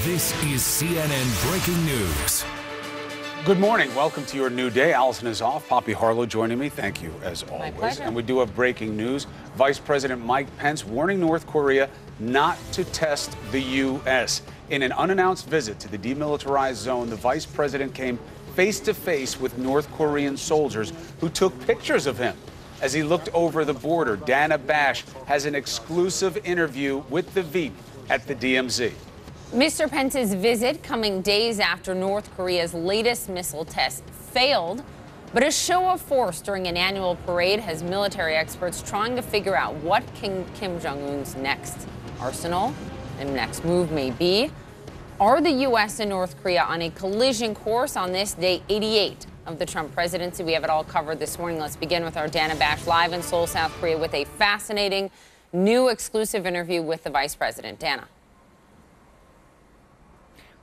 This is CNN Breaking News. Good morning. Welcome to your new day. Allison is off. Poppy Harlow joining me. Thank you, as always. My pleasure. And we do have breaking news. Vice President Mike Pence warning North Korea not to test the U.S. In an unannounced visit to the demilitarized zone, the vice president came face-to-face with North Korean soldiers who took pictures of him. As he looked over the border, Dana Bash has an exclusive interview with the Veep at the DMZ. Mr. Pence's visit coming days after North Korea's latest missile test failed, but a show of force during an annual parade has military experts trying to figure out what Kim Jong-un's next arsenal and next move may be. Are the U.S. and North Korea on a collision course on this day 88 of the Trump presidency? We have it all covered this morning. Let's begin with our Dana Bash live in Seoul, South Korea, with a fascinating new exclusive interview with the vice president. Dana.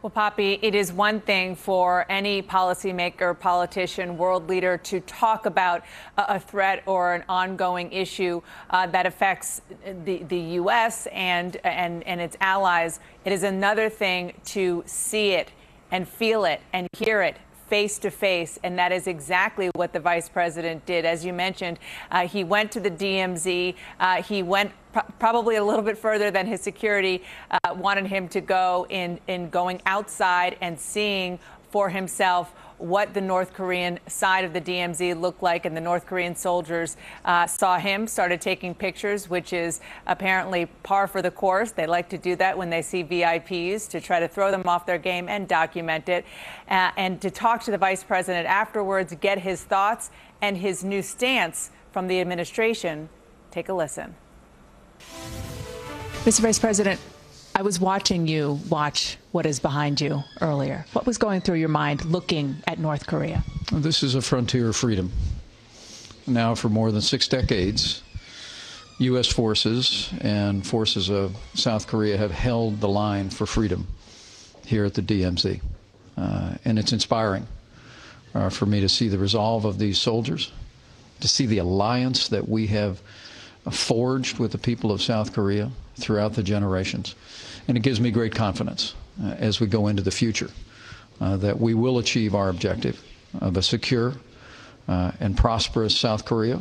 Well, Poppy, it is one thing for any policymaker, politician, world leader to talk about a threat or an ongoing issue that affects the U.S. and its allies. It is another thing to see it and feel it and hear it face to face, and that is exactly what the vice president did. As you mentioned, he went to the DMZ. He went probably a little bit further than his security wanted him to go in going outside and seeing for himself what the North Korean side of the DMZ looked like. And the North Korean soldiers saw him, started taking pictures, which is apparently par for the course. They like to do that when they see VIPs, to try to throw them off their game and document it. And to talk to the vice president afterwards, get his thoughts and his new stance from the administration. Take a listen. Mr. Vice President, I was watching you watch what is behind you earlier. What was going through your mind looking at North Korea? This is a frontier of freedom. Now, for more than 6 decades, U.S. forces and forces of South Korea have held the line for freedom here at the DMZ. And it's inspiring for me to see the resolve of these soldiers, to see the alliance that we have forged with the people of South Korea throughout the generations. And it gives me great confidence as we go into the future that we will achieve our objective of a secure and prosperous South Korea,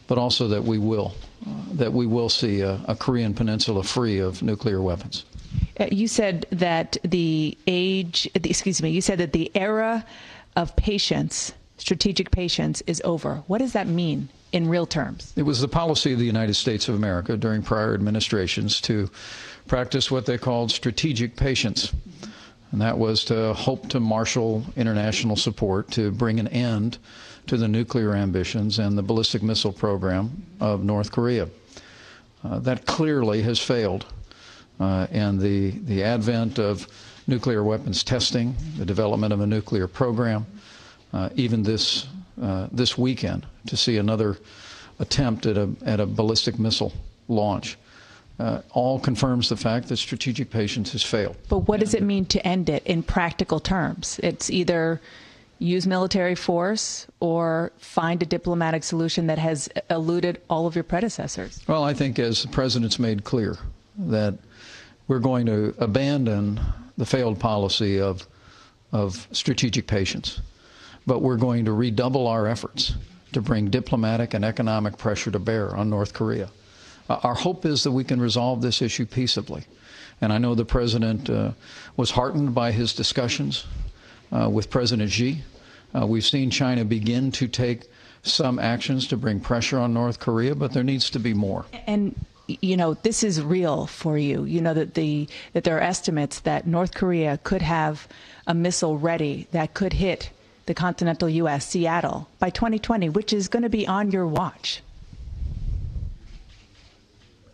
but also that we will see a Korean peninsula free of nuclear weapons. You said that the era of patience, strategic patience, is over. What does that mean in real terms? It was the policy of the United States of America during prior administrations to practice what they called strategic patience. And that was to hope to marshal international support to bring an end to the nuclear ambitions and the ballistic missile program of North Korea. That clearly has failed. And the advent of nuclear weapons testing, the development of a nuclear program, even this weekend to see another attempt at a ballistic missile launch, all confirms the fact that strategic patience has failed. But what does it mean to end it in practical terms? It's either use military force or find a diplomatic solution that has eluded all of your predecessors. Well, I think, as the president's made clear, that we're going to abandon the failed policy of strategic patience. But we're going to redouble our efforts to bring diplomatic and economic pressure to bear on North Korea. Our hope is that we can resolve this issue peaceably. And I know the president was heartened by his discussions with President Xi. We've seen China begin to take some actions to bring pressure on North Korea, but there needs to be more. And you know, this is real for you. You know that there are estimates that North Korea could have a missile ready that could hit the continental U.S., Seattle, by 2020, which is going to be on your watch.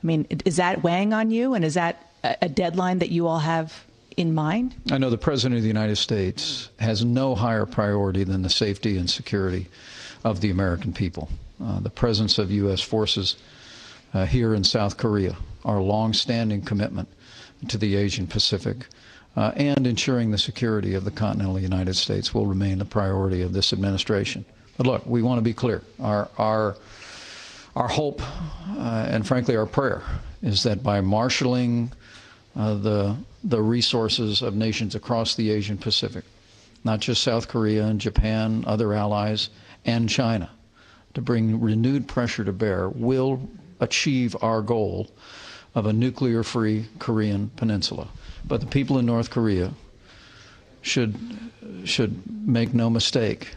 I mean, is that weighing on you, and is that a deadline that you all have in mind? I know the President of the United States has no higher priority than the safety and security of the American people. The presence of U.S. forces here in South Korea, our long-standing commitment to the Asian Pacific, and ensuring the security of the continental United States will remain the priority of this administration. But look, we want to be clear. Our hope, and frankly our prayer, is that by marshaling the the resources of nations across the Asian Pacific, not just South Korea and Japan, other allies, and China, to bring renewed pressure to bear, will achieve our goal of a nuclear-free Korean peninsula. But the people in North Korea should make no mistake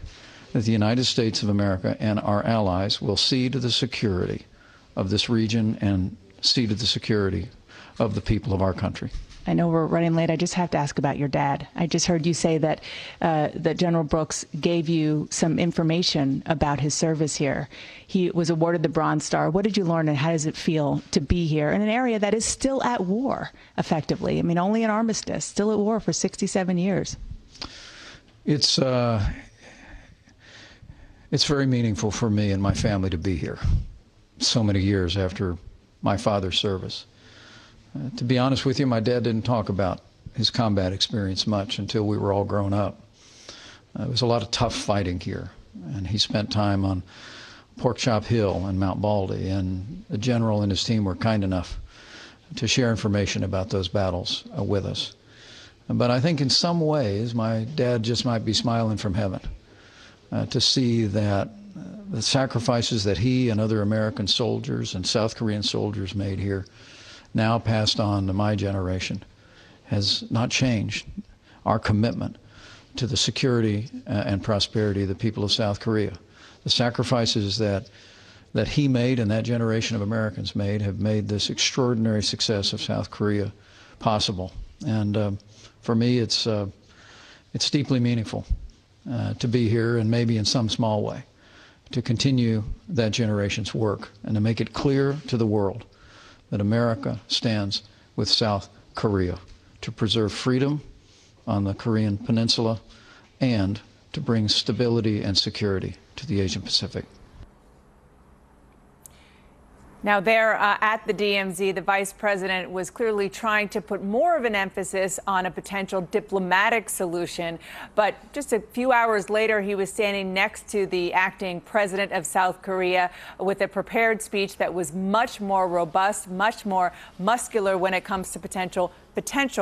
that the United States of America and our allies will see to the security of this region and see to the security of the people of our country. I know we're running late. I just have to ask about your dad. I just heard you say that that General Brooks gave you some information about his service here. He was awarded the Bronze Star. What did you learn, and how does it feel to be here in an area that is still at war, effectively? I mean, only an armistice, still at war for 67 years. It's very meaningful for me and my family to be here so many years after my father's service. To be honest with you, my dad didn't talk about his combat experience much until we were all grown up. There was a lot of tough fighting here, and he spent time on Pork Chop Hill and Mount Baldy, and the general and his team were kind enough to share information about those battles with us. But I think in some ways, my dad just might be smiling from heaven to see that the sacrifices that he and other American soldiers and South Korean soldiers made here, now passed on to my generation, has not changed our commitment to the security and prosperity of the people of South Korea. The sacrifices that he made and that generation of Americans made have made this extraordinary success of South Korea possible. And for me, it's deeply meaningful to be here, and maybe in some small way to continue that generation's work and to make it clear to the world that America stands with South Korea to preserve freedom on the Korean Peninsula and to bring stability and security to the Asian Pacific. Now, there at the DMZ, the vice president was clearly trying to put more of an emphasis on a potential diplomatic solution. But just a few hours later, he was standing next to the acting president of South Korea with a prepared speech that was much more robust, much more muscular when it comes to potential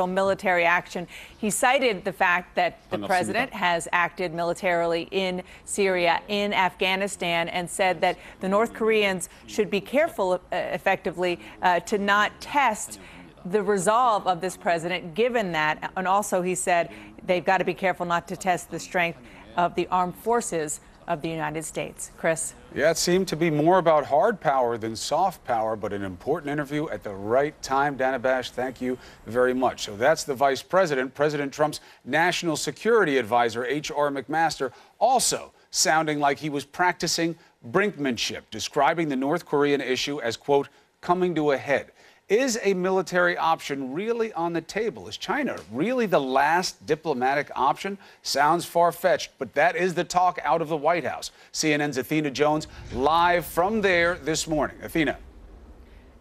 military action. He cited the fact that the president has acted militarily in Syria, in Afghanistan, and said that the North Koreans should be careful, effectively, to not test the resolve of this president, given that. And also, he said they've got to be careful not to test the strength of the armed forces of the United States. Chris? Yeah, it seemed to be more about hard power than soft power, but an important interview at the right time. Dana Bash, thank you very much. So that's the vice president. President Trump's national security advisor, H.R. McMaster, also sounding like he was practicing brinkmanship, describing the North Korean issue as, quote, coming to a head. Is a military option really on the table? Is China really the last diplomatic option? Sounds far-fetched, but that is the talk out of the White House. CNN's Athena Jones live from there this morning. Athena.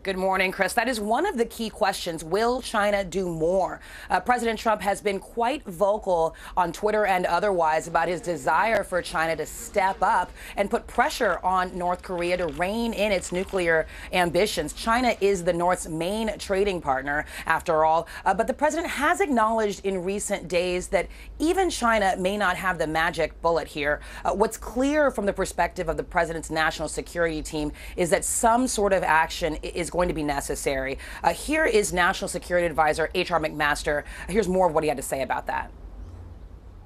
Good morning, Chris. That is one of the key questions. Will China do more? President Trump has been quite vocal on Twitter and otherwise about his desire for China to step up and put pressure on North Korea to rein in its nuclear ambitions. China is the North's main trading partner, after all. But the president has acknowledged in recent days that even China may not have the magic bullet here. What's clear from the perspective of the president's national security team is that some sort of action is going to be necessary. Here is National Security Advisor H.R. McMaster. Here's more of what he had to say about that.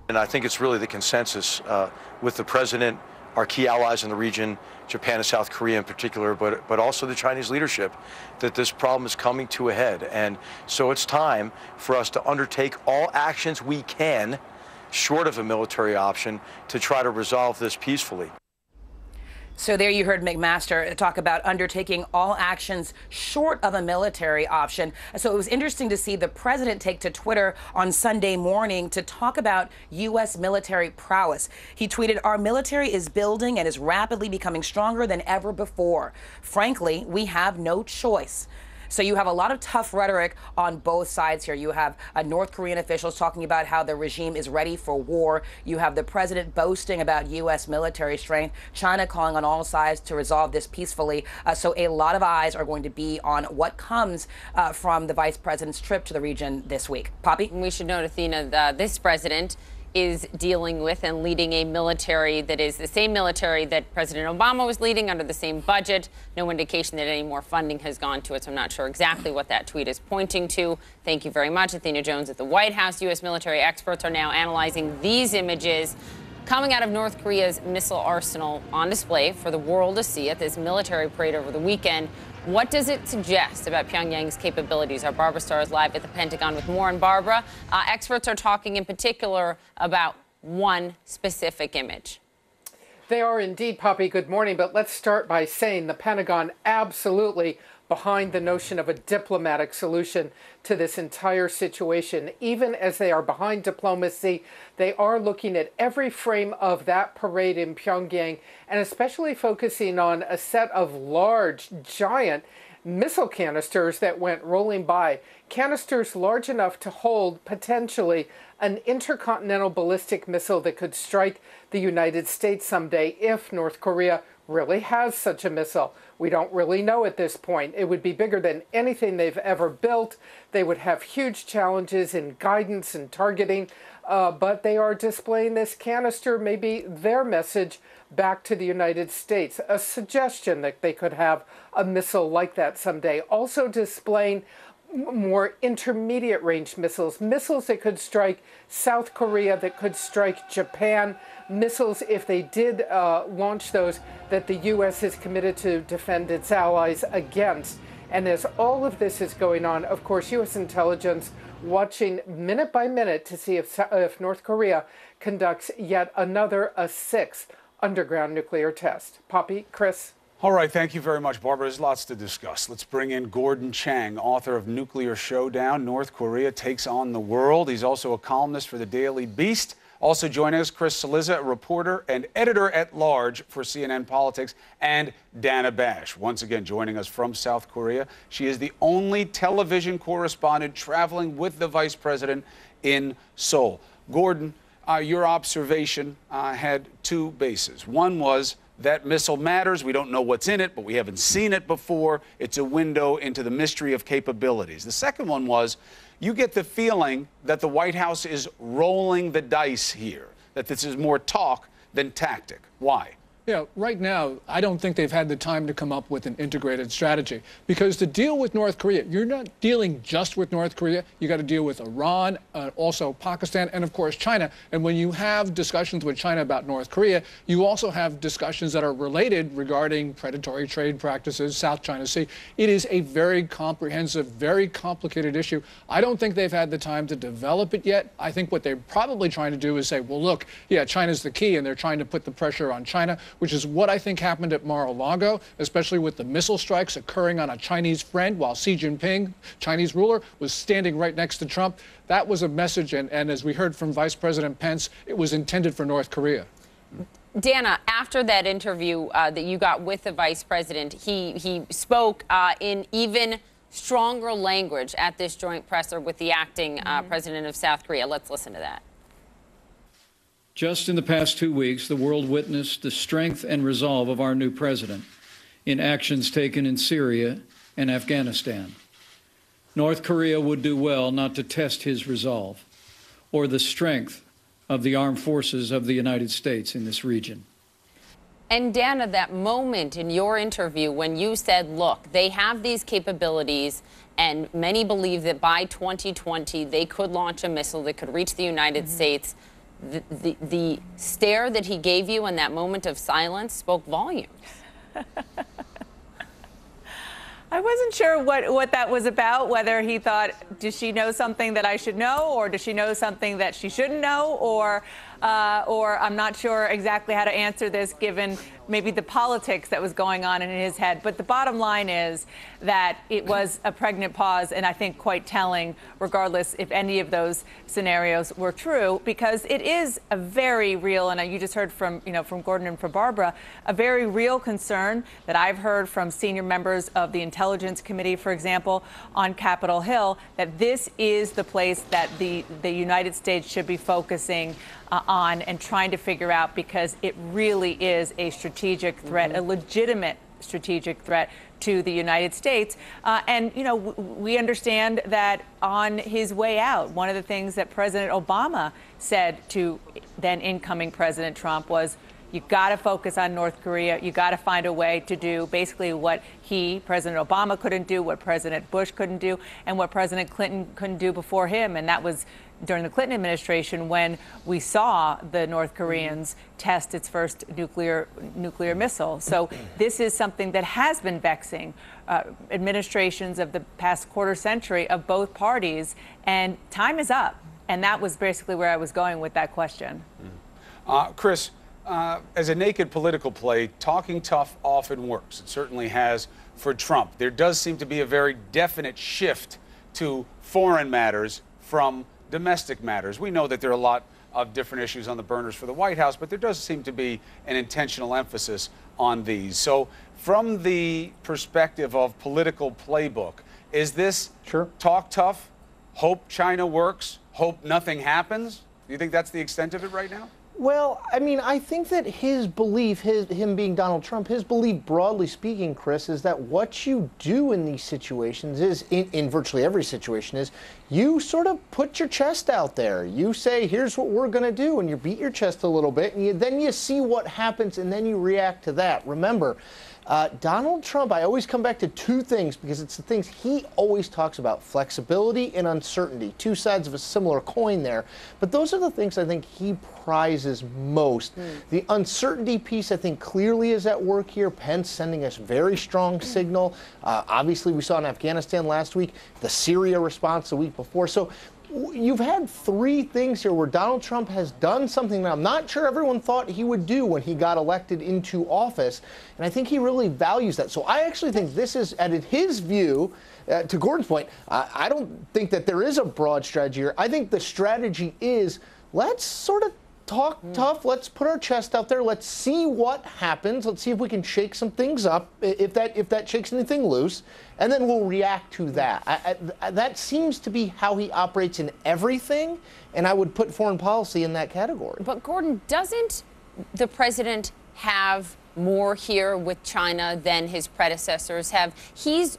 And I think it's really the consensus with the president, our key allies in the region, Japan and South Korea in particular, but also the Chinese leadership, that this problem is coming to a head. And so it's time for us to undertake all actions we can, short of a military option, to try to resolve this peacefully. So there you heard McMaster talk about undertaking all actions short of a military option. So it was interesting to see the president take to Twitter on Sunday morning to talk about U.S. military prowess. He tweeted, "Our military is building and is rapidly becoming stronger than ever before. Frankly, we have no choice." So you have a lot of tough rhetoric on both sides here. You have North Korean officials talking about how the regime is ready for war. You have the president boasting about U.S. military strength. China calling on all sides to resolve this peacefully. So a lot of eyes are going to be on what comes from the vice president's trip to the region this week. Poppy? We should note, Athena, this president is dealing with and leading a military that is the same military that President Obama was leading under the same budget. No indication that any more funding has gone to it, so I'm not sure exactly what that tweet is pointing to. Thank you very much, Athena Jones at the White House. U.S. military experts are now analyzing these images coming out of North Korea's missile arsenal on display for the world to see at this military parade over the weekend. What does it suggest about Pyongyang's capabilities? Our Barbara Starr is live at the Pentagon with more. And Barbara, experts are talking in particular about one specific image. They are indeed, Poppy. Good morning. But let's start by saying the Pentagon absolutely behind the notion of a diplomatic solution to this entire situation. Even as they are behind diplomacy, they are looking at every frame of that parade in Pyongyang and especially focusing on a set of large, giant missile canisters that went rolling by. Canisters large enough to hold potentially an intercontinental ballistic missile that could strike the United States someday if North Korea really has such a missile. We don't really know at this point. It would be bigger than anything they've ever built. They would have huge challenges in guidance and targeting, but they are displaying this canister, maybe their message back to the United States, a suggestion that they could have a missile like that someday. Also displaying more intermediate range missiles, missiles that could strike South Korea, that could strike Japan, missiles, if they did launch those, that the U.S. is committed to defend its allies against. And as all of this is going on, of course, U.S. intelligence watching minute by minute to see if North Korea conducts yet another, a sixth underground nuclear test. Poppy, Chris? All right, thank you very much, Barbara. There's lots to discuss. Let's bring in Gordon Chang, author of Nuclear Showdown, North Korea Takes on the World. He's also a columnist for the Daily Beast. Also joining us, Chris Cillizza, a reporter and editor-at-large for CNN Politics, and Dana Bash, once again joining us from South Korea. She is the only television correspondent traveling with the vice president in Seoul. Gordon, your observation had two bases. One was that missile matters. We don't know what's in it, but we haven't seen it before. It's a window into the mystery of capabilities. The second one was you get the feeling that the White House is rolling the dice here, that this is more talk than tactic. Why? Yeah, right now, I don't think they've had the time to come up with an integrated strategy. Because to deal with North Korea, you're not dealing just with North Korea. You got to deal with Iran, also Pakistan, and of course China. And when you have discussions with China about North Korea, you also have discussions that are related regarding predatory trade practices, South China Sea. It is a very comprehensive, very complicated issue. I don't think they've had the time to develop it yet. I think what they're probably trying to do is say, well, look, yeah, China's the key, and they're trying to put the pressure on China, which is what I think happened at Mar-a-Lago, especially with the missile strikes occurring on a Chinese friend while Xi Jinping, Chinese ruler, was standing right next to Trump. That was a message, and as we heard from Vice President Pence, it was intended for North Korea. Dana, after that interview that you got with the vice president, he spoke in even stronger language at this joint presser with the acting president of South Korea. Let's listen to that. Just in the past 2 weeks, the world witnessed the strength and resolve of our new president in actions taken in Syria and Afghanistan. North Korea would do well not to test his resolve or the strength of the armed forces of the United States in this region. And Dana, that moment in your interview when you said, look, they have these capabilities, and many believe that by 2020 they could launch a missile that could reach the United States. The stare that he gave you in that moment of silence spoke volumes. I wasn't sure what that was about, whether he thought, does she know something that I should know, or does she know something that she shouldn't know, or or I'm not sure exactly how to answer this given maybe the politics that was going on in his head. But the bottom line is that it was a pregnant pause, and I think quite telling, regardless if any of those scenarios were true, because it is a very real, and you just heard from Gordon and from Barbara, a very real concern that I've heard from senior members of the Intelligence Committee, for example, on Capitol Hill, that this is the place that the United States should be focusing on and trying to figure out, because it really is a strategic threat, a legitimate strategic threat to the United States. And, we understand that on his way out, one of the things that President Obama said to then incoming President Trump was, you got to focus on North Korea. You got to find a way to do basically what President Obama couldn't do, what President Bush couldn't do, and what President Clinton couldn't do before him. And that was during the Clinton administration when we saw the North Koreans test its first nuclear missile. So this is something that has been vexing administrations of the past quarter century of both parties. And time is up. And that was basically where I was going with that question. Chris, as a naked political play, talking tough often works. It certainly has for Trump. There does seem to be a very definite shift to foreign matters from domestic matters. We know that there are a lot of different issues on the burners for the White House, but there does seem to be an intentional emphasis on these. So from the perspective of political playbook, is this talk tough, hope China works, hope nothing happens? Do you think that's the extent of it right now? Well, I mean, I think that his belief, him being Donald Trump, his belief, broadly speaking, Chris, is that what you do in these situations is, in virtually every situation, is you sort of put your chest out there. You say, here's what we're going to do, and you beat your chest a little bit, and then you see what happens, and then you react to that. Remember, Donald Trump, I always come back to two things because it's the things he always talks about: flexibility and uncertainty, two sides of a similar coin there. But those are the things I think he prizes most. The uncertainty piece, I think, clearly is at work here. Pence sending us very strong signal. Obviously, we saw in Afghanistan last week, the Syria response the week before. So you've had three things here where Donald Trump has done something that I'm not sure everyone thought he would do when he got elected into office, and I think he really values that. So I actually think this is, at his view, to Gordon's point, I don't think that there is a broad strategy here. I think the strategy is, let's sort of talk tough. Let's put our chest out there. Let's see what happens. Let's see if we can shake some things up, if that shakes anything loose, and then we'll react to that. That seems to be how he operates in everything, and I would put foreign policy in that category. But Gordon, doesn't the president have more here with China than his predecessors have? He's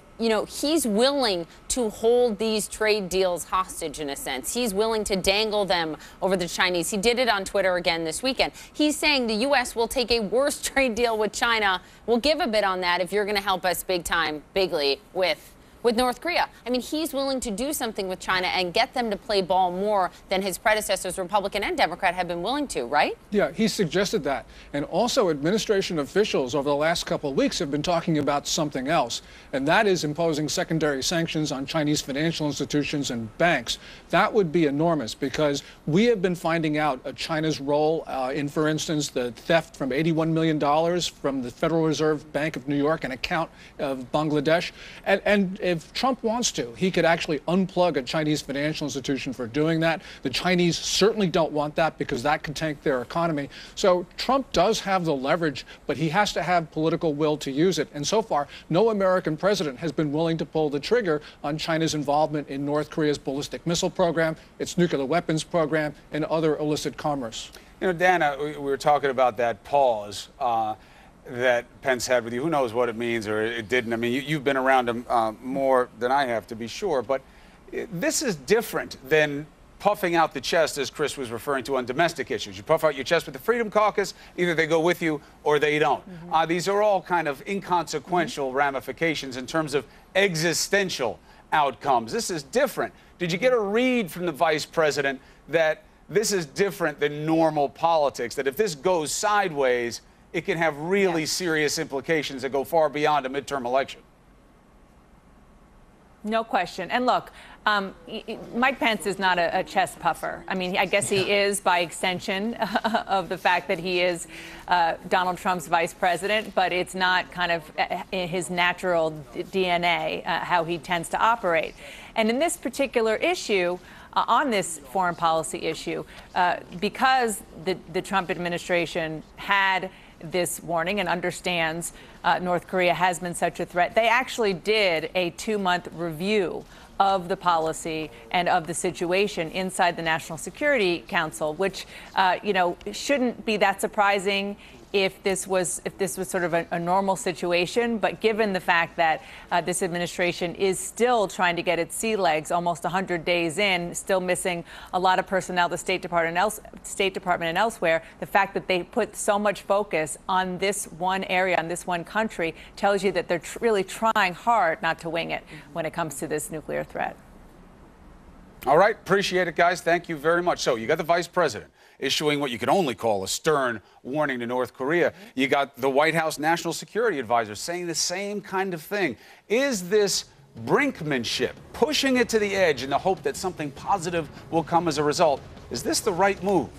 willing to hold these trade deals hostage in a sense. He's willing to dangle them over the Chinese. He did it on Twitter again this weekend. He's saying the U.S. will take a worse trade deal with China. We'll give a bit on that if you're going to help us bigly with North Korea. I mean, he's willing to do something with China and get them to play ball more than his predecessors, Republican and Democrat, have been willing to, right? Yeah, he suggested that. And also, administration officials over the last couple of weeks have been talking about something else, and that is imposing secondary sanctions on Chinese financial institutions and banks. That would be enormous, because we have been finding out China's role in, for instance, the theft from $81 million from the Federal Reserve Bank of New York, an account of Bangladesh. And if Trump wants to, he could actually unplug a Chinese financial institution for doing that. The Chinese certainly don't want that, because that could tank their economy. So Trump does have the leverage, but he has to have political will to use it. And so far, no American president has been willing to pull the trigger on China's involvement in North Korea's ballistic missile program, its nuclear weapons program, and other illicit commerce. You know, Dana, we were talking about that pause that Pence had with you. Who knows what it means, or it didn't. I mean, you've been around him more than I have, to be sure. But this is different than puffing out the chest, as Chris was referring to, on domestic issues. You puff out your chest with the Freedom Caucus, either they go with you or they don't. These are all kind of inconsequential ramifications in terms of existential outcomes. This is different. Did you get a read from the vice president that this is different than normal politics, that if this goes sideways, it can have really serious implications that go far beyond a midterm election? No question. And look, Mike Pence is not a chest puffer. I mean, I guess he is by extension of the fact that he is Donald Trump's vice president, but it's not kind of in his natural DNA how he tends to operate. And in this particular issue, on this foreign policy issue, because the Trump administration had this warning and understands North Korea has been such a threat, they actually did a 2-month review of the policy and of the situation inside the National Security Council, which, shouldn't be that surprising if this was sort of a normal situation. But given the fact that this administration is still trying to get its sea legs almost 100 days in, still missing a lot of personnel, the State Department and elsewhere, the fact that they put so much focus on this one area, on this one country, tells you that they're really trying hard not to wing it when it comes to this nuclear threat. All right. Appreciate it, guys. Thank you very much. So you got the vice president issuing what you could only call a stern warning to North Korea. You got the White House National Security Advisor saying the same kind of thing. Is this brinkmanship, pushing it to the edge in the hope that something positive will come as a result? Is this the right move?